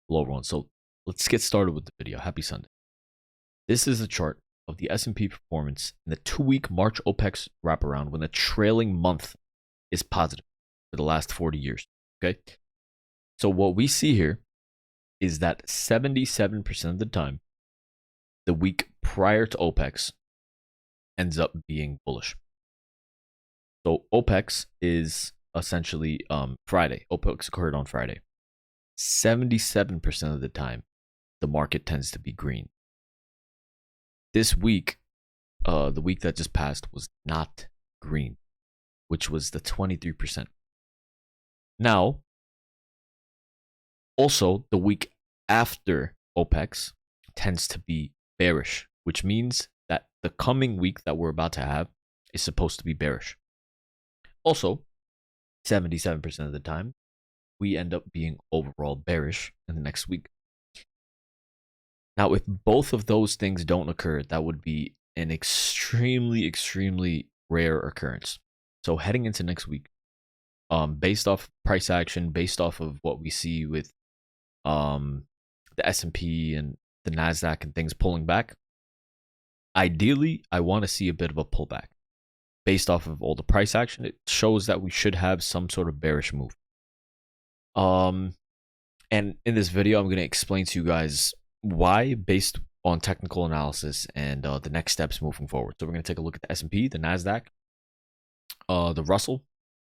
Hello everyone. So let's get started with the video. Happy Sunday. This is a chart of the S&P performance in the 2-week March OPEX wraparound when the trailing month is positive for the last 40 years. Okay. So what we see here is that 77% of the time, the week prior to OPEX ends up being bullish. So OPEX is essentially Friday. OPEX occurred on Friday. 77% of the time, the market tends to be green. This week, the week that just passed, was not green, which was the 23%. Now, also, the week after OPEX tends to be bearish, which means that the coming week that we're about to have is supposed to be bearish. Also, 77% of the time, we end up being overall bearish in the next week. Now, if both of those things don't occur, that would be an extremely, extremely rare occurrence. So heading into next week, based off price action, based off of what we see with the S&P and the NASDAQ and things pulling back, ideally, I want to see a bit of a pullback. Based off of all the price action, it shows that we should have some sort of bearish move. And in this video, I'm going to explain to you guys why, based on technical analysis and the next steps moving forward. So we're going to take a look at the S&P, the NASDAQ, the Russell,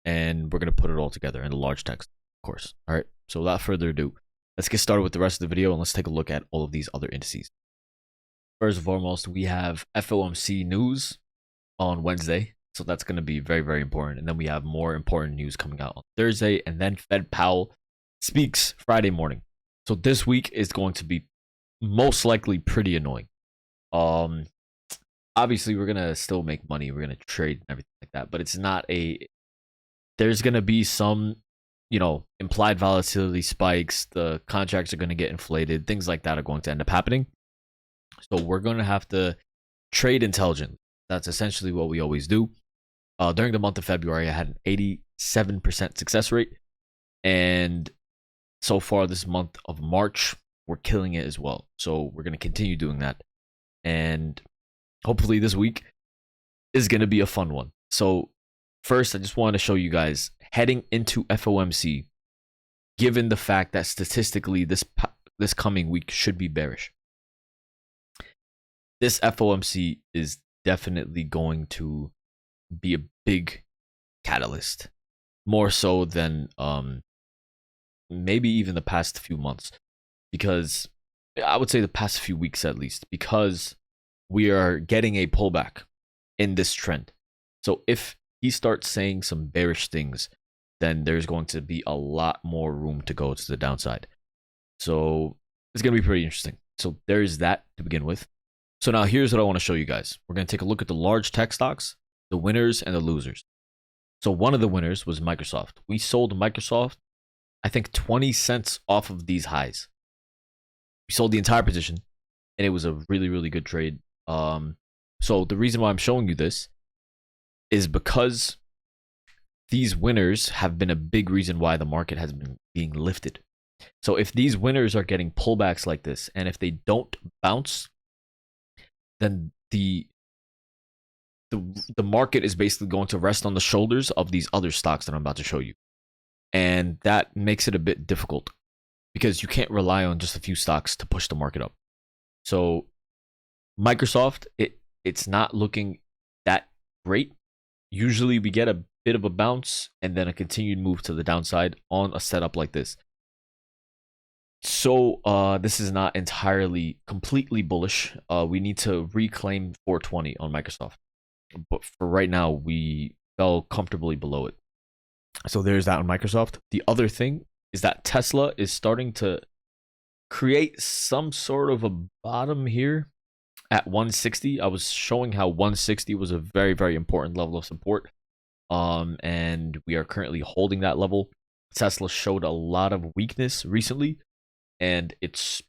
and we're going to put it all together in a large text, of course. All right. So without further ado, let's get started with the rest of the video and let's take a look at all of these other indices. First and foremost, we have FOMC news on Wednesday. So that's going to be very, very important. And then we have more important news coming out on Thursday. And then Fed Powell speaks Friday morning. So this week is going to be most likely pretty annoying. Obviously, we're going to still make money. We're going to trade and everything like that. But it's not there's going to be some, implied volatility spikes. The contracts are going to get inflated. Things like that are going to end up happening. So we're going to have to trade intelligently. That's essentially what we always do. During the month of February, I had an 87% success rate. And so far this month of March, we're killing it as well. So we're going to continue doing that. And hopefully this week is going to be a fun one. So first, I just want to show you guys heading into FOMC, given the fact that statistically this coming week should be bearish. This FOMC is definitely going to be a big catalyst, more so than maybe even the past few months, because I would say the past few weeks at least, because we are getting a pullback in this trend. So if he starts saying some bearish things, then there's going to be a lot more room to go to the downside. So it's going to be pretty interesting. So there's that to begin with. So now here's what I want to show you guys. We're going to take a look at the large tech stocks, the winners and the losers. So one of the winners was Microsoft. We sold Microsoft, I think 20 cents off of these highs. We sold the entire position and it was a really, really good trade. So the reason why I'm showing you this is because these winners have been a big reason why the market has been being lifted. So if these winners are getting pullbacks like this, and if they don't bounce, then the market is basically going to rest on the shoulders of these other stocks that I'm about to show you. And that makes it a bit difficult because you can't rely on just a few stocks to push the market up. So Microsoft, it's not looking that great. Usually we get a bit of a bounce and then a continued move to the downside on a setup like this. So this is not entirely completely bullish. We need to reclaim 420 on Microsoft. But for right now, we fell comfortably below it. So there's that on Microsoft. The other thing is that Tesla is starting to create some sort of a bottom here at 160. I was showing how 160 was a very, very important level of support. And we are currently holding that level. Tesla showed a lot of weakness recently, and it's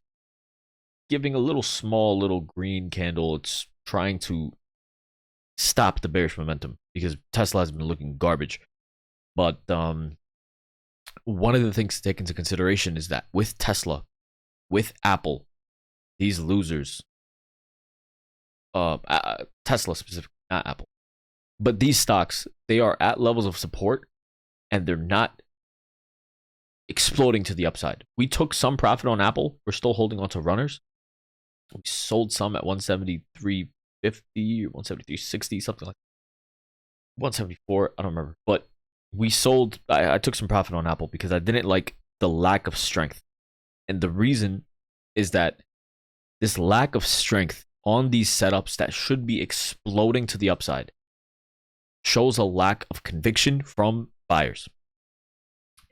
giving a little green candle. It's trying to stop the bearish momentum because Tesla has been looking garbage. But one of the things to take into consideration is that with Tesla, with Apple, these losers, Tesla specifically, not Apple, but these stocks, they are at levels of support and they're not exploding to the upside. We took some profit on Apple. We're still holding on to runners. We sold some at 173.50 or 173.60, something like that. 174, I don't remember. But we sold, I took some profit on Apple because I didn't like the lack of strength. And the reason is that this lack of strength on these setups that should be exploding to the upside shows a lack of conviction from buyers.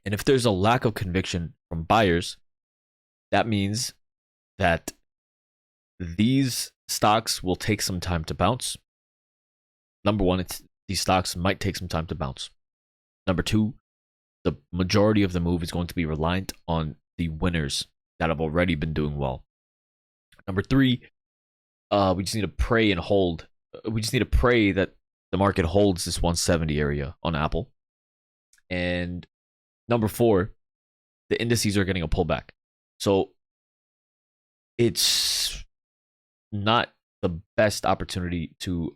And if there's a lack of conviction from buyers, that means that these stocks will take some time to bounce. Number one, these stocks might take some time to bounce. Number two, the majority of the move is going to be reliant on the winners that have already been doing well. Number three, we just need to pray and hold. We just need to pray that the market holds this 170 area on Apple. And number four, the indices are getting a pullback. So it's not the best opportunity to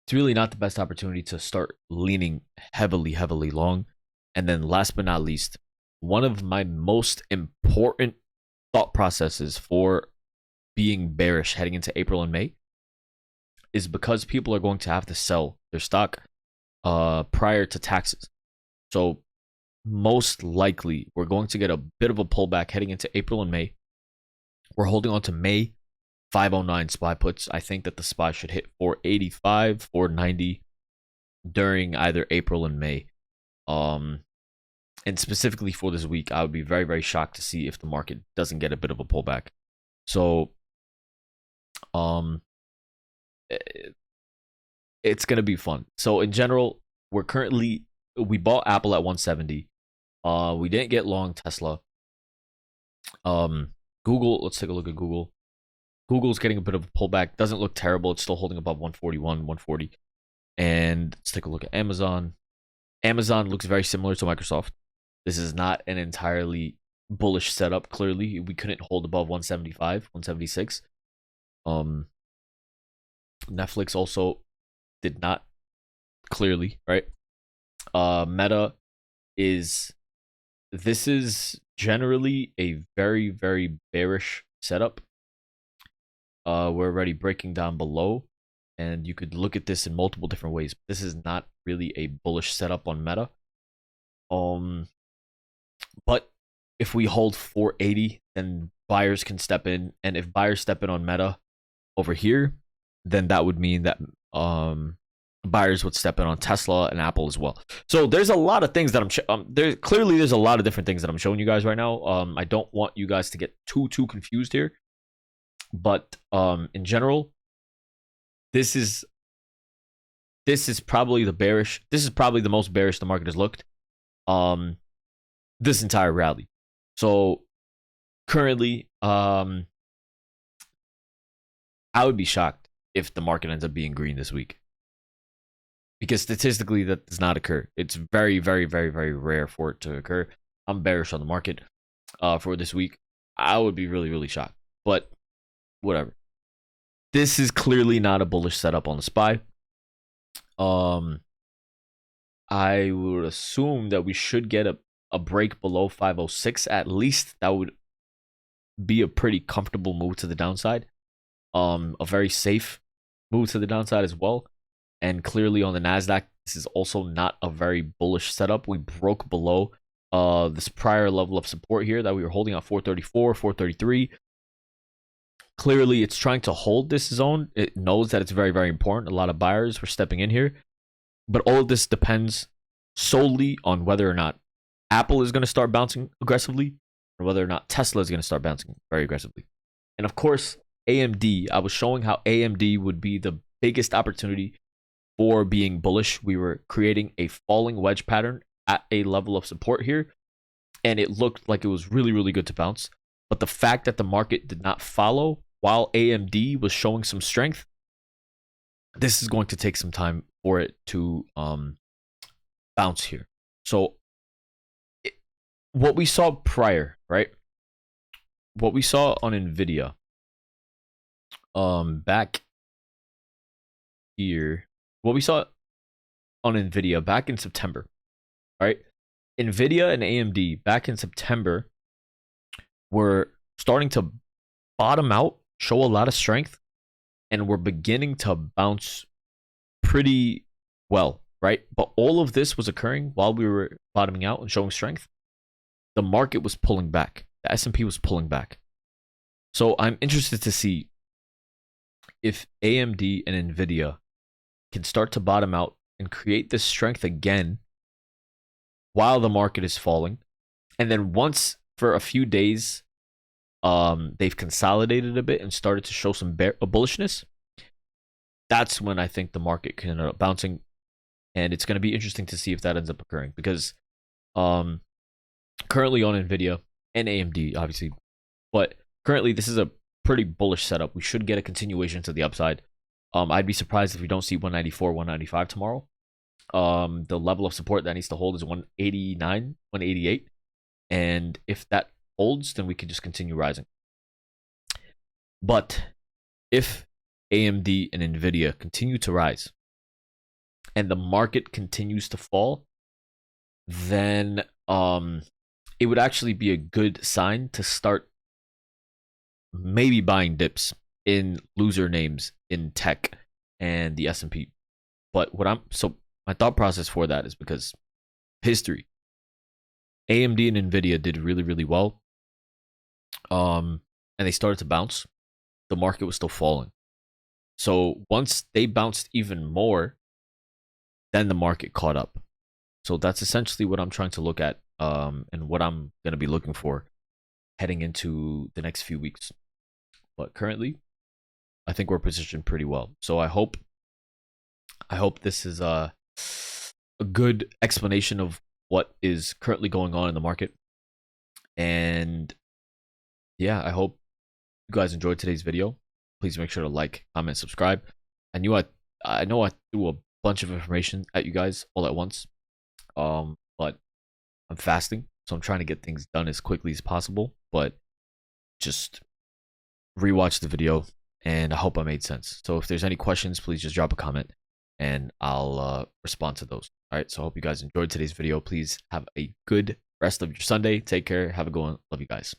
it's really not the best opportunity to start leaning heavily long. And then last but not least, one of my most important thought processes for being bearish heading into April and May is because people are going to have to sell their stock prior to taxes. So most likely we're going to get a bit of a pullback heading into April and May. We're holding on to May 509 SPY puts. I think that the SPY should hit 485, 490 during either April and May. And specifically for this week, I would be very shocked to see if the market doesn't get a bit of a pullback. So it's going to be fun. So in general, we bought Apple at 170. We didn't get long Tesla. Google, let's take a look at Google. Google's getting a bit of a pullback. Doesn't look terrible. It's still holding above 141, 140. And let's take a look at Amazon. Amazon looks very similar to Microsoft. This is not an entirely bullish setup. Clearly, we couldn't hold above 175, 176. Netflix also did not, clearly, right? Meta this is generally a very bearish setup. We're already breaking down below, and you could look at this in multiple different ways. This is not really a bullish setup on Meta. But if we hold 480, then buyers can step in, and if buyers step in on Meta over here, then that would mean that buyers would step in on Tesla and Apple as well. So there's a lot of things that there's a lot of different things that I'm showing you guys right now. I don't want you guys to get too confused here, but in general, this is probably the most bearish the market has looked this entire rally. So currently, I would be shocked if the market ends up being green this week, because statistically that does not occur. It's very rare for it to occur. I'm bearish on the market for this week. I would be really shocked, but whatever. This is clearly not a bullish setup on the SPY. I would assume that we should get a break below 506 at least. That would be a pretty comfortable move to the downside. A very safe move to the downside as well. And clearly on the NASDAQ, this is also not a very bullish setup. We broke below this prior level of support here that we were holding at 434, 433. Clearly, it's trying to hold this zone. It knows that it's very important. A lot of buyers were stepping in here. But all of this depends solely on whether or not Apple is going to start bouncing aggressively, or whether or not Tesla is going to start bouncing very aggressively. And of course, AMD. I was showing how AMD would be the biggest opportunity for being bullish. We were creating a falling wedge pattern at a level of support here, and it looked like it was really good to bounce. But the fact that the market did not follow while AMD was showing some strength, this is going to take some time for it to bounce here. So what we saw prior, right? what we saw on NVIDIA back here, what we saw on NVIDIA back in September, right? NVIDIA and AMD back in September were starting to bottom out, show a lot of strength, and were beginning to bounce pretty well, right? But all of this was occurring while we were bottoming out and showing strength. The market was pulling back. The S&P was pulling back. So I'm interested to see if AMD and NVIDIA can start to bottom out and create this strength again while the market is falling. And then once for a few days, they've consolidated a bit and started to show some bullishness. That's when I think the market can end up bouncing. And it's going to be interesting to see if that ends up occurring. Because currently on NVIDIA and AMD, obviously, but currently this is a pretty bullish setup. We should get a continuation to the upside. I'd be surprised if we don't see 194, 195 tomorrow. The level of support that needs to hold is 189, 188. And if that holds, then we could just continue rising. But if AMD and NVIDIA continue to rise and the market continues to fall, then it would actually be a good sign to start maybe buying dips in loser names in tech and the S&P. But my thought process for that is because history. AMD and NVIDIA did really, really well. And they started to bounce. The market was still falling. So once they bounced even more, then the market caught up. So that's essentially what I'm trying to look at, and what I'm going to be looking for heading into the next few weeks. But currently, I think we're positioned pretty well. So I hope this is a good explanation of what is currently going on in the market. And yeah, I hope you guys enjoyed today's video. Please make sure to like, comment, subscribe. I know I threw a bunch of information at you guys all at once. But I'm fasting, so I'm trying to get things done as quickly as possible. But just rewatch the video, and I hope I made sense. So if there's any questions, please just drop a comment, and I'll respond to those. All right, so I hope you guys enjoyed today's video. Please have a good rest of your Sunday. Take care. Have a good one. Love you guys.